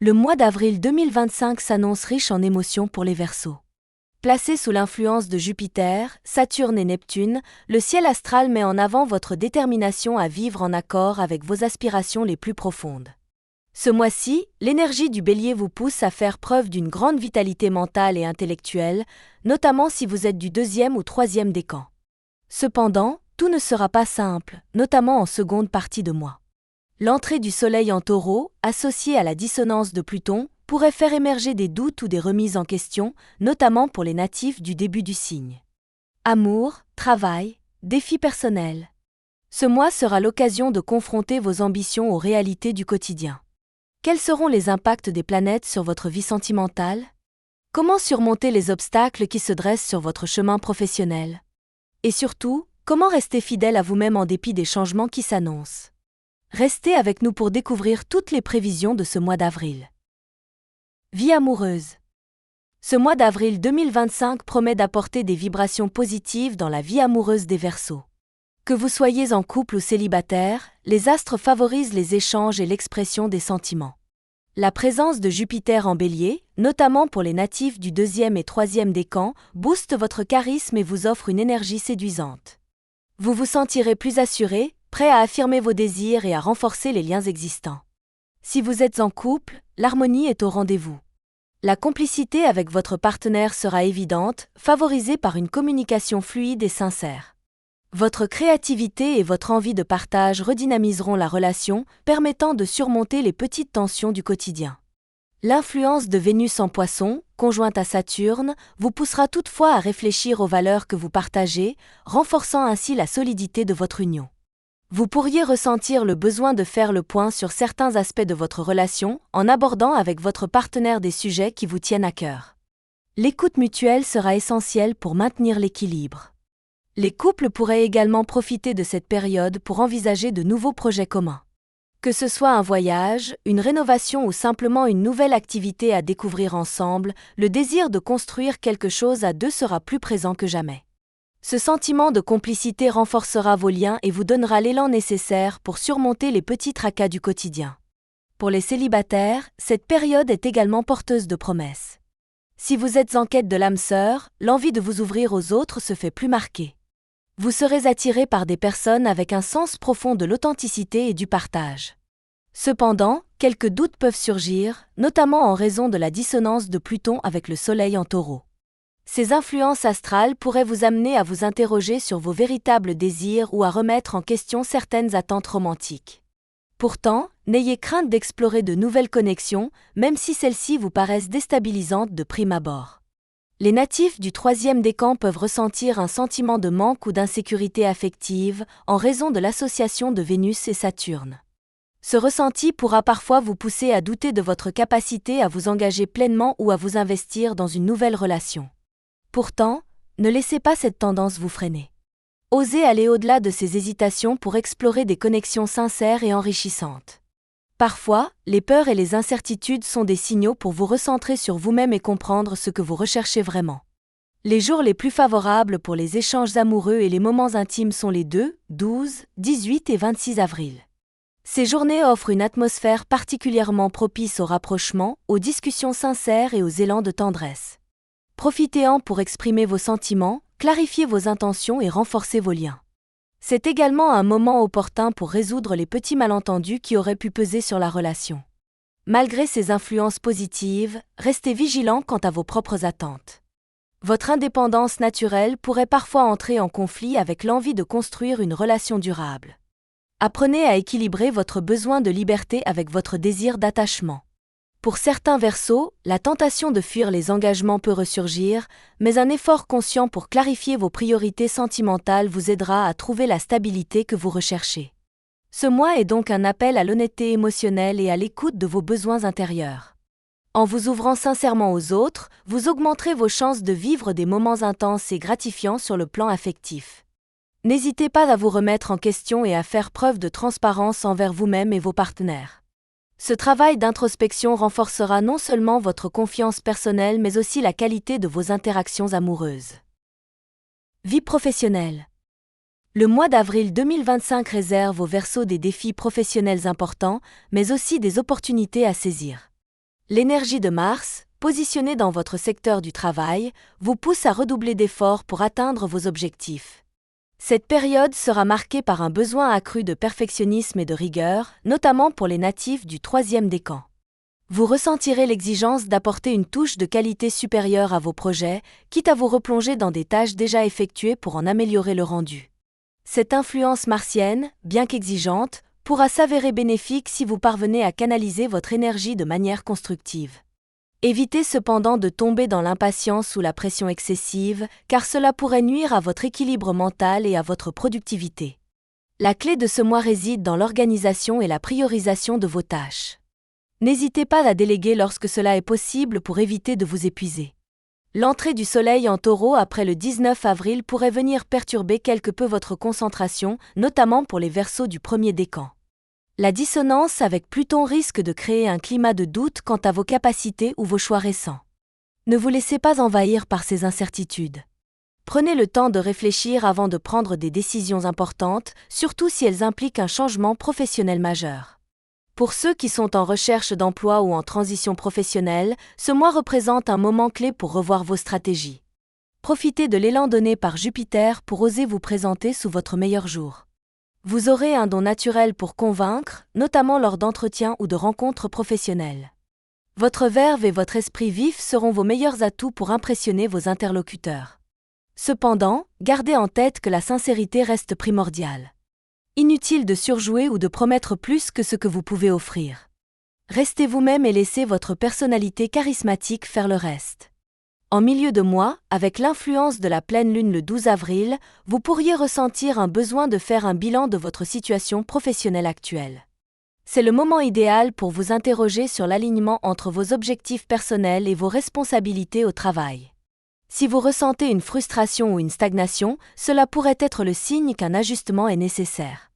Le mois d'avril 2025 s'annonce riche en émotions pour les Verseaux. Placé sous l'influence de Jupiter, Saturne et Neptune, le ciel astral met en avant votre détermination à vivre en accord avec vos aspirations les plus profondes. Ce mois-ci, l'énergie du Bélier vous pousse à faire preuve d'une grande vitalité mentale et intellectuelle, notamment si vous êtes du deuxième ou troisième décan. Cependant, tout ne sera pas simple, notamment en seconde partie de mois. L'entrée du Soleil en Taureau, associée à la dissonance de Pluton, pourrait faire émerger des doutes ou des remises en question, notamment pour les natifs du début du signe. Amour, travail, défis personnels. Ce mois sera l'occasion de confronter vos ambitions aux réalités du quotidien. Quels seront les impacts des planètes sur votre vie sentimentale? Comment surmonter les obstacles qui se dressent sur votre chemin professionnel? Et surtout, comment rester fidèle à vous-même en dépit des changements qui s'annoncent? Restez avec nous pour découvrir toutes les prévisions de ce mois d'avril. Vie amoureuse. Ce mois d'avril 2025 promet d'apporter des vibrations positives dans la vie amoureuse des Verseaux. Que vous soyez en couple ou célibataire, les astres favorisent les échanges et l'expression des sentiments. La présence de Jupiter en Bélier, notamment pour les natifs du deuxième et troisième décan, booste votre charisme et vous offre une énergie séduisante. Vous vous sentirez plus assuré, prêt à affirmer vos désirs et à renforcer les liens existants. Si vous êtes en couple, l'harmonie est au rendez-vous. La complicité avec votre partenaire sera évidente, favorisée par une communication fluide et sincère. Votre créativité et votre envie de partage redynamiseront la relation, permettant de surmonter les petites tensions du quotidien. L'influence de Vénus en Poisson, conjointe à Saturne, vous poussera toutefois à réfléchir aux valeurs que vous partagez, renforçant ainsi la solidité de votre union. Vous pourriez ressentir le besoin de faire le point sur certains aspects de votre relation en abordant avec votre partenaire des sujets qui vous tiennent à cœur. L'écoute mutuelle sera essentielle pour maintenir l'équilibre. Les couples pourraient également profiter de cette période pour envisager de nouveaux projets communs. Que ce soit un voyage, une rénovation ou simplement une nouvelle activité à découvrir ensemble, le désir de construire quelque chose à deux sera plus présent que jamais. Ce sentiment de complicité renforcera vos liens et vous donnera l'élan nécessaire pour surmonter les petits tracas du quotidien. Pour les célibataires, cette période est également porteuse de promesses. Si vous êtes en quête de l'âme sœur, l'envie de vous ouvrir aux autres se fait plus marquée. Vous serez attiré par des personnes avec un sens profond de l'authenticité et du partage. Cependant, quelques doutes peuvent surgir, notamment en raison de la dissonance de Pluton avec le Soleil en Taureau. Ces influences astrales pourraient vous amener à vous interroger sur vos véritables désirs ou à remettre en question certaines attentes romantiques. Pourtant, n'ayez crainte d'explorer de nouvelles connexions, même si celles-ci vous paraissent déstabilisantes de prime abord. Les natifs du troisième décan peuvent ressentir un sentiment de manque ou d'insécurité affective en raison de l'association de Vénus et Saturne. Ce ressenti pourra parfois vous pousser à douter de votre capacité à vous engager pleinement ou à vous investir dans une nouvelle relation. Pourtant, ne laissez pas cette tendance vous freiner. Osez aller au-delà de ces hésitations pour explorer des connexions sincères et enrichissantes. Parfois, les peurs et les incertitudes sont des signaux pour vous recentrer sur vous-même et comprendre ce que vous recherchez vraiment. Les jours les plus favorables pour les échanges amoureux et les moments intimes sont les 2, 12, 18 et 26 avril. Ces journées offrent une atmosphère particulièrement propice au rapprochement, aux discussions sincères et aux élans de tendresse. Profitez-en pour exprimer vos sentiments, clarifier vos intentions et renforcer vos liens. C'est également un moment opportun pour résoudre les petits malentendus qui auraient pu peser sur la relation. Malgré ces influences positives, restez vigilants quant à vos propres attentes. Votre indépendance naturelle pourrait parfois entrer en conflit avec l'envie de construire une relation durable. Apprenez à équilibrer votre besoin de liberté avec votre désir d'attachement. Pour certains Verseaux, la tentation de fuir les engagements peut ressurgir, mais un effort conscient pour clarifier vos priorités sentimentales vous aidera à trouver la stabilité que vous recherchez. Ce mois est donc un appel à l'honnêteté émotionnelle et à l'écoute de vos besoins intérieurs. En vous ouvrant sincèrement aux autres, vous augmenterez vos chances de vivre des moments intenses et gratifiants sur le plan affectif. N'hésitez pas à vous remettre en question et à faire preuve de transparence envers vous-même et vos partenaires. Ce travail d'introspection renforcera non seulement votre confiance personnelle mais aussi la qualité de vos interactions amoureuses. Vie professionnelle. Le mois d'avril 2025 réserve aux Verseaux des défis professionnels importants, mais aussi des opportunités à saisir. L'énergie de Mars, positionnée dans votre secteur du travail, vous pousse à redoubler d'efforts pour atteindre vos objectifs. Cette période sera marquée par un besoin accru de perfectionnisme et de rigueur, notamment pour les natifs du troisième décan. Vous ressentirez l'exigence d'apporter une touche de qualité supérieure à vos projets, quitte à vous replonger dans des tâches déjà effectuées pour en améliorer le rendu. Cette influence martienne, bien qu'exigeante, pourra s'avérer bénéfique si vous parvenez à canaliser votre énergie de manière constructive. Évitez cependant de tomber dans l'impatience ou la pression excessive, car cela pourrait nuire à votre équilibre mental et à votre productivité. La clé de ce mois réside dans l'organisation et la priorisation de vos tâches. N'hésitez pas à déléguer lorsque cela est possible pour éviter de vous épuiser. L'entrée du Soleil en Taureau après le 19 avril pourrait venir perturber quelque peu votre concentration, notamment pour les Verseaux du premier décan. La dissonance avec Pluton risque de créer un climat de doute quant à vos capacités ou vos choix récents. Ne vous laissez pas envahir par ces incertitudes. Prenez le temps de réfléchir avant de prendre des décisions importantes, surtout si elles impliquent un changement professionnel majeur. Pour ceux qui sont en recherche d'emploi ou en transition professionnelle, ce mois représente un moment clé pour revoir vos stratégies. Profitez de l'élan donné par Jupiter pour oser vous présenter sous votre meilleur jour. Vous aurez un don naturel pour convaincre, notamment lors d'entretiens ou de rencontres professionnelles. Votre verve et votre esprit vif seront vos meilleurs atouts pour impressionner vos interlocuteurs. Cependant, gardez en tête que la sincérité reste primordiale. Inutile de surjouer ou de promettre plus que ce que vous pouvez offrir. Restez vous-même et laissez votre personnalité charismatique faire le reste. En milieu de mois, avec l'influence de la pleine lune le 12 avril, vous pourriez ressentir un besoin de faire un bilan de votre situation professionnelle actuelle. C'est le moment idéal pour vous interroger sur l'alignement entre vos objectifs personnels et vos responsabilités au travail. Si vous ressentez une frustration ou une stagnation, cela pourrait être le signe qu'un ajustement est nécessaire.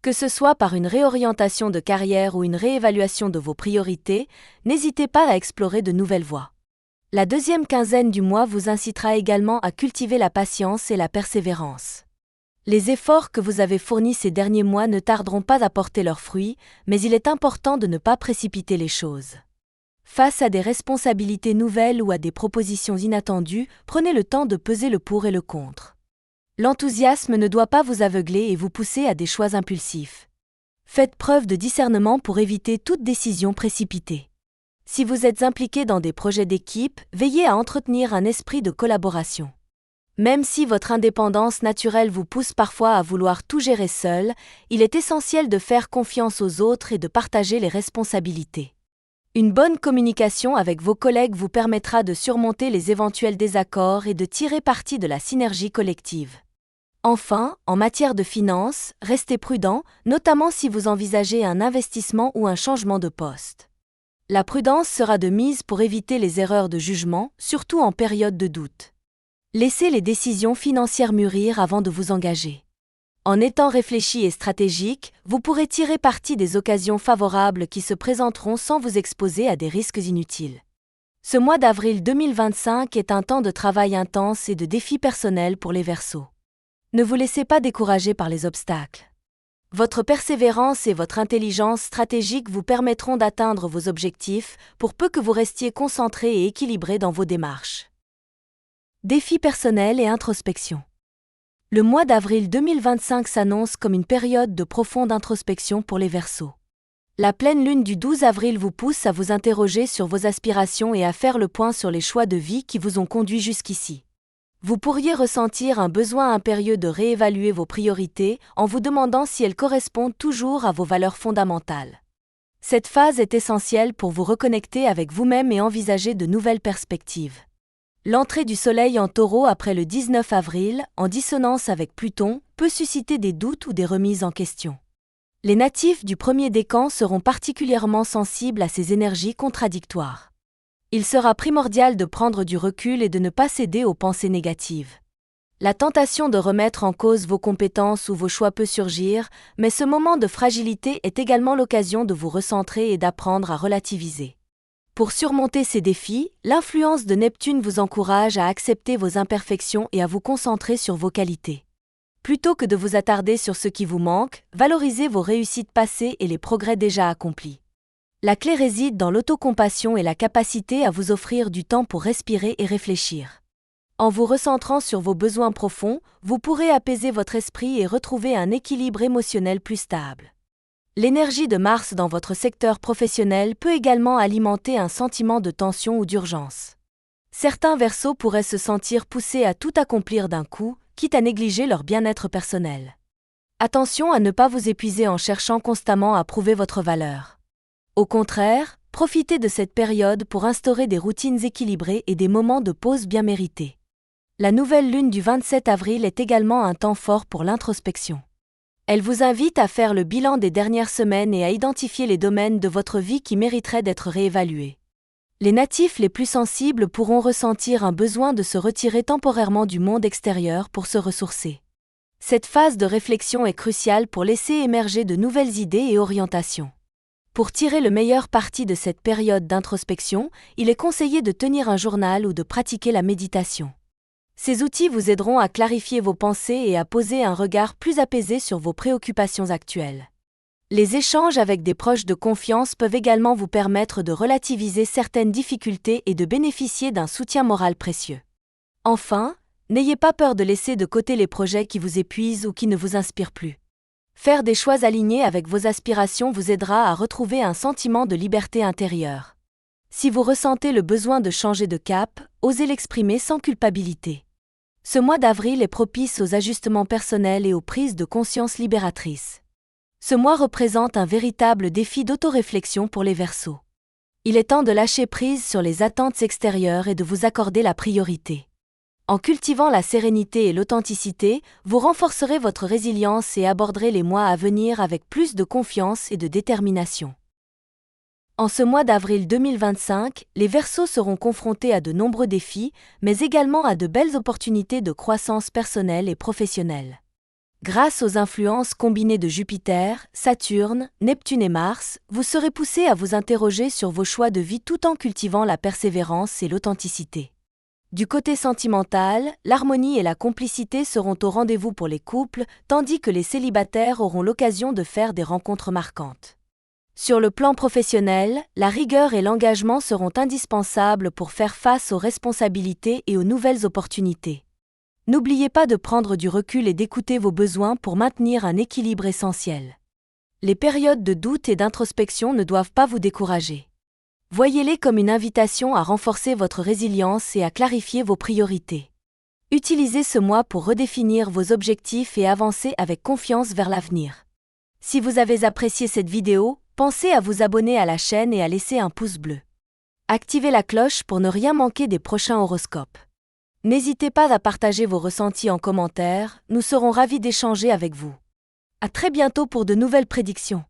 Que ce soit par une réorientation de carrière ou une réévaluation de vos priorités, n'hésitez pas à explorer de nouvelles voies. La deuxième quinzaine du mois vous incitera également à cultiver la patience et la persévérance. Les efforts que vous avez fournis ces derniers mois ne tarderont pas à porter leurs fruits, mais il est important de ne pas précipiter les choses. Face à des responsabilités nouvelles ou à des propositions inattendues, prenez le temps de peser le pour et le contre. L'enthousiasme ne doit pas vous aveugler et vous pousser à des choix impulsifs. Faites preuve de discernement pour éviter toute décision précipitée. Si vous êtes impliqué dans des projets d'équipe, veillez à entretenir un esprit de collaboration. Même si votre indépendance naturelle vous pousse parfois à vouloir tout gérer seul, il est essentiel de faire confiance aux autres et de partager les responsabilités. Une bonne communication avec vos collègues vous permettra de surmonter les éventuels désaccords et de tirer parti de la synergie collective. Enfin, en matière de finances, restez prudent, notamment si vous envisagez un investissement ou un changement de poste. La prudence sera de mise pour éviter les erreurs de jugement, surtout en période de doute. Laissez les décisions financières mûrir avant de vous engager. En étant réfléchi et stratégique, vous pourrez tirer parti des occasions favorables qui se présenteront sans vous exposer à des risques inutiles. Ce mois d'avril 2025 est un temps de travail intense et de défis personnels pour les Verseaux. Ne vous laissez pas décourager par les obstacles. Votre persévérance et votre intelligence stratégique vous permettront d'atteindre vos objectifs, pour peu que vous restiez concentré et équilibré dans vos démarches. Défis personnels et introspection. Le mois d'avril 2025 s'annonce comme une période de profonde introspection pour les Verseaux. La pleine lune du 12 avril vous pousse à vous interroger sur vos aspirations et à faire le point sur les choix de vie qui vous ont conduit jusqu'ici. Vous pourriez ressentir un besoin impérieux de réévaluer vos priorités en vous demandant si elles correspondent toujours à vos valeurs fondamentales. Cette phase est essentielle pour vous reconnecter avec vous-même et envisager de nouvelles perspectives. L'entrée du Soleil en Taureau après le 19 avril, en dissonance avec Pluton, peut susciter des doutes ou des remises en question. Les natifs du premier décan seront particulièrement sensibles à ces énergies contradictoires. Il sera primordial de prendre du recul et de ne pas céder aux pensées négatives. La tentation de remettre en cause vos compétences ou vos choix peut surgir, mais ce moment de fragilité est également l'occasion de vous recentrer et d'apprendre à relativiser. Pour surmonter ces défis, l'influence de Neptune vous encourage à accepter vos imperfections et à vous concentrer sur vos qualités. Plutôt que de vous attarder sur ce qui vous manque, valorisez vos réussites passées et les progrès déjà accomplis. La clé réside dans l'autocompassion et la capacité à vous offrir du temps pour respirer et réfléchir. En vous recentrant sur vos besoins profonds, vous pourrez apaiser votre esprit et retrouver un équilibre émotionnel plus stable. L'énergie de Mars dans votre secteur professionnel peut également alimenter un sentiment de tension ou d'urgence. Certains Verseaux pourraient se sentir poussés à tout accomplir d'un coup, quitte à négliger leur bien-être personnel. Attention à ne pas vous épuiser en cherchant constamment à prouver votre valeur. Au contraire, profitez de cette période pour instaurer des routines équilibrées et des moments de pause bien mérités. La nouvelle lune du 27 avril est également un temps fort pour l'introspection. Elle vous invite à faire le bilan des dernières semaines et à identifier les domaines de votre vie qui mériteraient d'être réévalués. Les natifs les plus sensibles pourront ressentir un besoin de se retirer temporairement du monde extérieur pour se ressourcer. Cette phase de réflexion est cruciale pour laisser émerger de nouvelles idées et orientations. Pour tirer le meilleur parti de cette période d'introspection, il est conseillé de tenir un journal ou de pratiquer la méditation. Ces outils vous aideront à clarifier vos pensées et à poser un regard plus apaisé sur vos préoccupations actuelles. Les échanges avec des proches de confiance peuvent également vous permettre de relativiser certaines difficultés et de bénéficier d'un soutien moral précieux. Enfin, n'ayez pas peur de laisser de côté les projets qui vous épuisent ou qui ne vous inspirent plus. Faire des choix alignés avec vos aspirations vous aidera à retrouver un sentiment de liberté intérieure. Si vous ressentez le besoin de changer de cap, osez l'exprimer sans culpabilité. Ce mois d'avril est propice aux ajustements personnels et aux prises de conscience libératrices. Ce mois représente un véritable défi d'autoréflexion pour les Verseaux. Il est temps de lâcher prise sur les attentes extérieures et de vous accorder la priorité. En cultivant la sérénité et l'authenticité, vous renforcerez votre résilience et aborderez les mois à venir avec plus de confiance et de détermination. En ce mois d'avril 2025, les Verseaux seront confrontés à de nombreux défis, mais également à de belles opportunités de croissance personnelle et professionnelle. Grâce aux influences combinées de Jupiter, Saturne, Neptune et Mars, vous serez poussé à vous interroger sur vos choix de vie tout en cultivant la persévérance et l'authenticité. Du côté sentimental, l'harmonie et la complicité seront au rendez-vous pour les couples, tandis que les célibataires auront l'occasion de faire des rencontres marquantes. Sur le plan professionnel, la rigueur et l'engagement seront indispensables pour faire face aux responsabilités et aux nouvelles opportunités. N'oubliez pas de prendre du recul et d'écouter vos besoins pour maintenir un équilibre essentiel. Les périodes de doute et d'introspection ne doivent pas vous décourager. Voyez-les comme une invitation à renforcer votre résilience et à clarifier vos priorités. Utilisez ce mois pour redéfinir vos objectifs et avancer avec confiance vers l'avenir. Si vous avez apprécié cette vidéo, pensez à vous abonner à la chaîne et à laisser un pouce bleu. Activez la cloche pour ne rien manquer des prochains horoscopes. N'hésitez pas à partager vos ressentis en commentaire, nous serons ravis d'échanger avec vous. À très bientôt pour de nouvelles prédictions.